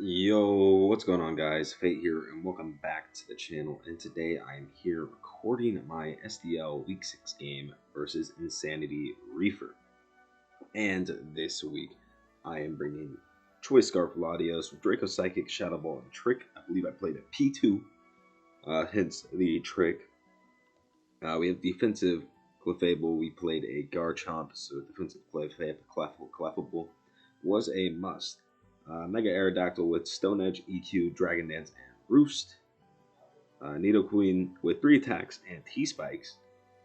Yo, what's going on, guys? Fate here, and welcome back to the channel. And today I'm here recording my SDL Week 6 game versus Insanity Reefer. And this week I am bringing Choice Scarf Latios with Draco Psychic, Shadow Ball, and Trick. I believe I played a P2, hence the Trick. We have defensive Clefable. We played a Garchomp, so defensive Clefable was a must. Mega Aerodactyl with Stone Edge, EQ, Dragon Dance, and Roost. Nidoqueen with 3 attacks and T-Spikes,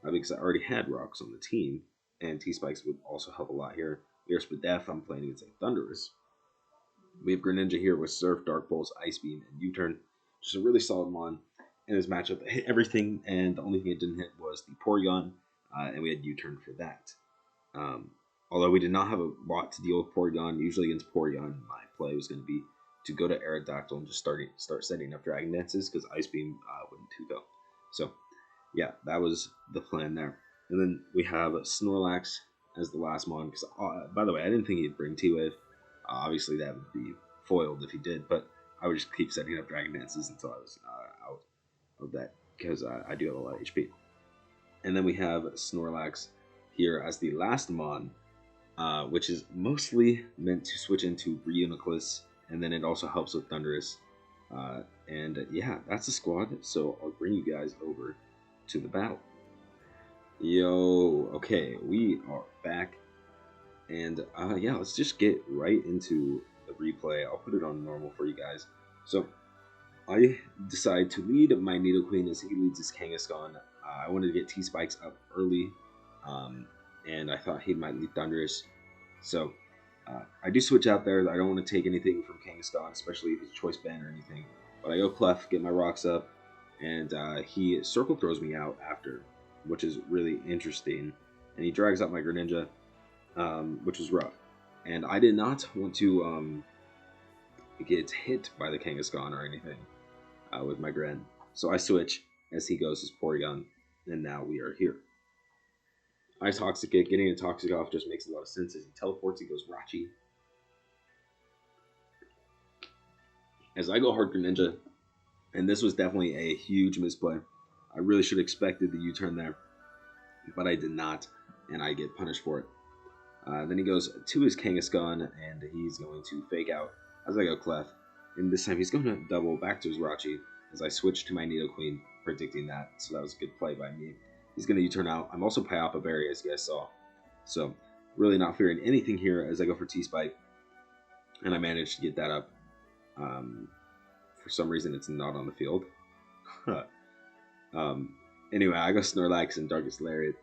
because I already had Rocks on the team, and T-Spikes would also help a lot here. Here's for Death, I'm playing against a Thundurus. We have Greninja here with Surf, Dark Pulse, Ice Beam, and U-Turn. Just a really solid mon in this matchup that hit everything, and the only thing it didn't hit was the Porygon, and we had U-Turn for that. Although we did not have a lot to deal with Porygon, usually against Porygon, my play was going to be to go to Aerodactyl and just start setting up Dragon Dances, because Ice Beam wouldn't 2-go. So, yeah, that was the plan there. And then we have Snorlax as the last mon, because, by the way, I didn't think he'd bring T-Wave. Obviously, that would be foiled if he did, but I would just keep setting up Dragon Dances until I was out of that, because I do have a lot of HP. And then we have Snorlax here as the last mon, which is mostly meant to switch into Reuniclus, and then it also helps with Thundurus. And yeah, that's the squad, so I'll bring you guys over to the battle. Yo, okay, we are back, and yeah, let's just get right into the replay. I'll put it on normal for you guys. So, I decide to lead my Nidoqueen as he leads his Kangaskhan. I wanted to get T-Spikes up early, and I thought he might lead Thundurus. So I do switch out there. I don't want to take anything from Kangaskhan, especially if it's Choice Band or anything. But I go Clef, get my rocks up, and he Circle Throws me out after, which is really interesting. And he drags out my Greninja, which was rough. And I did not want to get hit by the Kangaskhan or anything with my Gren. So I switch as he goes his Porygon, and now we are here. I Toxicate, getting a Toxic off just makes a lot of sense. As he teleports, he goes Jirachi. As I go hard Greninja, and this was definitely a huge misplay. I really should have expected the U-turn there, but I did not, and I get punished for it. Then he goes to his Kangaskhan, and he's going to fake out as I go Clef. And this time he's going to double back to his Jirachi as I switch to my Nidoqueen, predicting that. So that was a good play by me. He's going to U-turn out. I'm also Pyapa Berry, as you guys saw. So, really not fearing anything here as I go for T-Spike. And I managed to get that up. For some reason, it's not on the field. Anyway, I go Snorlax and Darkest Lariat.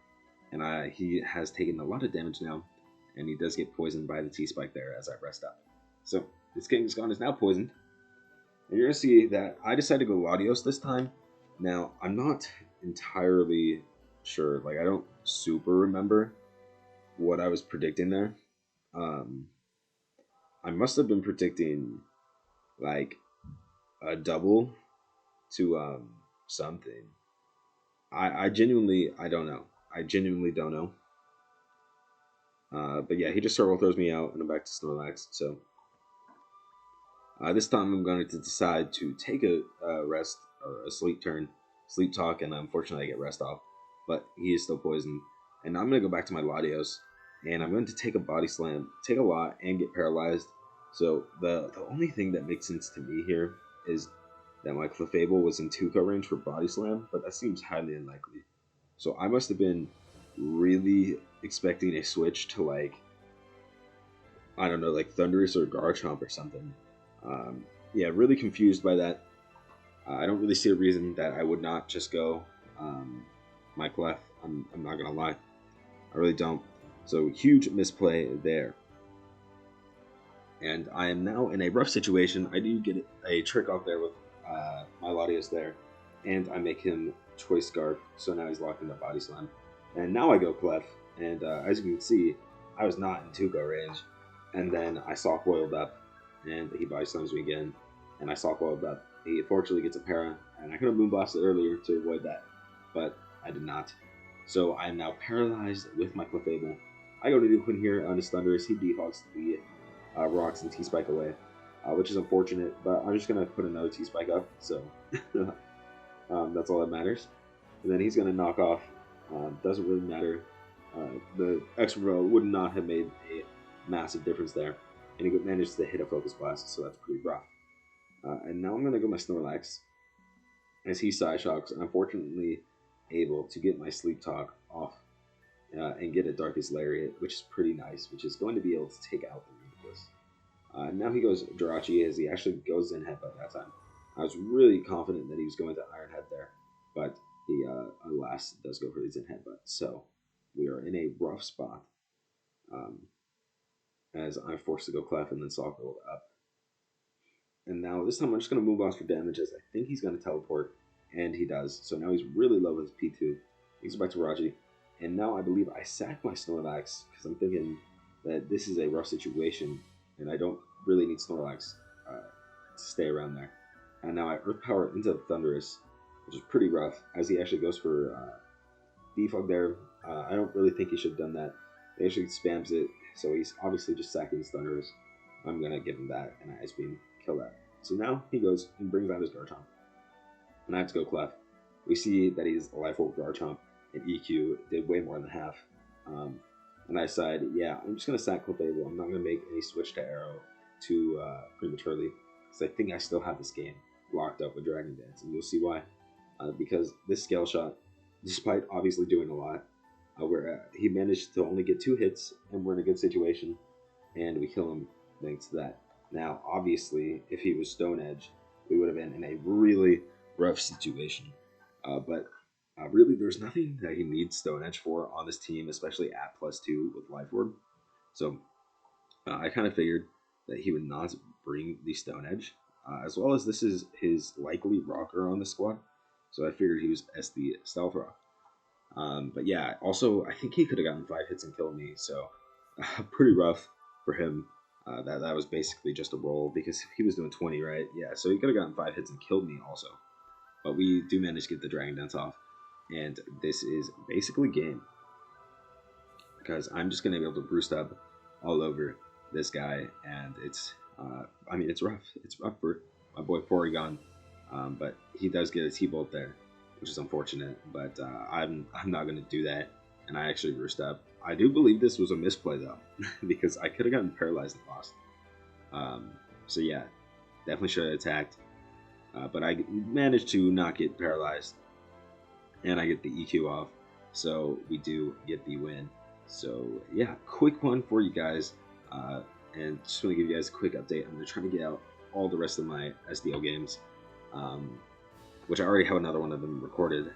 And he has taken a lot of damage now. And he does get poisoned by the T-Spike there as I rest up. So, this Kangaskhan is now poisoned. And you're going to see that I decided to go Latios this time. Now, I'm not entirely sure. Like, I don't super remember what I was predicting there. I must have been predicting, like, a double to something. I genuinely, I don't know. I genuinely don't know. But yeah, he just Circle Throws me out, and I'm back to Snorlax. So this time I'm going to decide to take a rest or a sleep turn, sleep talk, and unfortunately I get rest off. But he is still poisoned. And I'm going to go back to my Latios, and I'm going to take a Body Slam, take a lot, and get paralyzed. So the only thing that makes sense to me here is that my Clefable was in 2-go range for Body Slam, but that seems highly unlikely. So I must have been really expecting a switch to, like, I don't know, like Thundurus or Garchomp or something. Yeah, really confused by that. I don't really see a reason that I would not just go my Clef. I'm not going to lie. I really don't. So, huge misplay there. And I am now in a rough situation. I do get a trick off there with my Latios there. And I make him Choice Scarf. So now he's locked into Body Slam. And now I go Clef. And as you can see, I was not in 2-go range. And then I soft boiled up. And he Body Slams me again. And I soft boiled up. He unfortunately gets a para. And I could have Moonblasted earlier to avoid that. But I did not. So I am now paralyzed with my Clefable. I go to Nidoqueen here on his Thundurus. He defaults to the Rocks and T-Spike away. which is unfortunate. But I'm just gonna put another T spike up, so that's all that matters. And then he's gonna knock off. Doesn't really matter. The extra row would not have made a massive difference there, and he managed to hit a focus blast, so that's pretty rough. And now I'm gonna go my Snorlax as he side shocks, and unfortunately able to get my Sleep Talk off and get a Darkest Lariat, which is pretty nice, which is going to be able to take out the Ruthless. Now he goes Jirachi as he actually goes in Headbutt that time. I was really confident that he was going to Iron Head there, but he alas does go for the Zen Headbutt. So we are in a rough spot as I'm forced to go Clef and then Soft Gold up. And now this time I'm just going to move on for damage as I think he's going to teleport, and he does. So now he's really low with his P2. He's back to Raji. And now I believe I sack my Snorlax because I'm thinking that this is a rough situation and I don't really need Snorlax to stay around there. And now I Earth Power into Thundurus, which is pretty rough as he actually goes for Defog there. I don't really think he should have done that. He actually spams it, so he's obviously just sacking his Thundurus. I'm going to give him that and Ice Beam, kill that. So now he goes and brings out his Garchomp. And I have to go Clef. We see that he's a Life Orb Garchomp, and EQ did way more than half. And I decided, yeah, I'm just going to sack Clefable. I'm not going to make any switch to Arrow too prematurely, because I think I still have this game locked up with Dragon Dance, and you'll see why. Because this Scale Shot, despite obviously doing a lot, where he managed to only get 2 hits, and we're in a good situation, and we kill him thanks to that. Now, obviously, if he was Stone Edge, we would have been in a really rough situation. But really, there's nothing that he needs Stone Edge for on this team, especially at +2 with Life Orb. So I kind of figured that he would not bring the Stone Edge, as well as this is his likely rocker on the squad. So I figured he was SD Stealth Rock. But yeah, also, I think he could have gotten 5 hits and killed me, so pretty rough for him. That was basically just a roll, because he was doing 20, right? Yeah, so he could have gotten 5 hits and killed me also. But we do manage to get the Dragon Dance off, and this is basically game. Because I'm just going to be able to Bruce up all over this guy, and it's, I mean, it's rough. It's rough for my boy Porygon, but he does get a T-Bolt there, which is unfortunate, but I'm not going to do that, and I actually Roost up. I do believe this was a misplay, though, because I could have gotten paralyzed and lost. So yeah, definitely should have attacked, but I managed to not get paralyzed, and I get the EQ off, so we do get the win. So yeah, quick one for you guys, and just want to give you guys a quick update. I'm going to try to get out all the rest of my SDL games, which I already have another one of them recorded,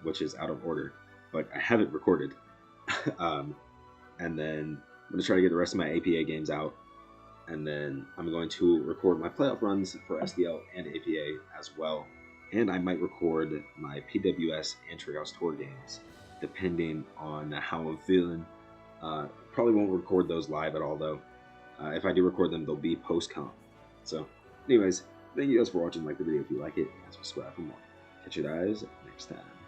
which is out of order, but I have it recorded. And then I'm going to try to get the rest of my APA games out, and then I'm going to record my playoff runs for SDL and APA as well, and I might record my PWS and Treehouse Tour games, depending on how I'm feeling. Probably won't record those live at all, though. If I do record them, they'll be post-comp. So, anyways, thank you guys for watching. Like the video if you like it, and subscribe for more. Catch you guys next time.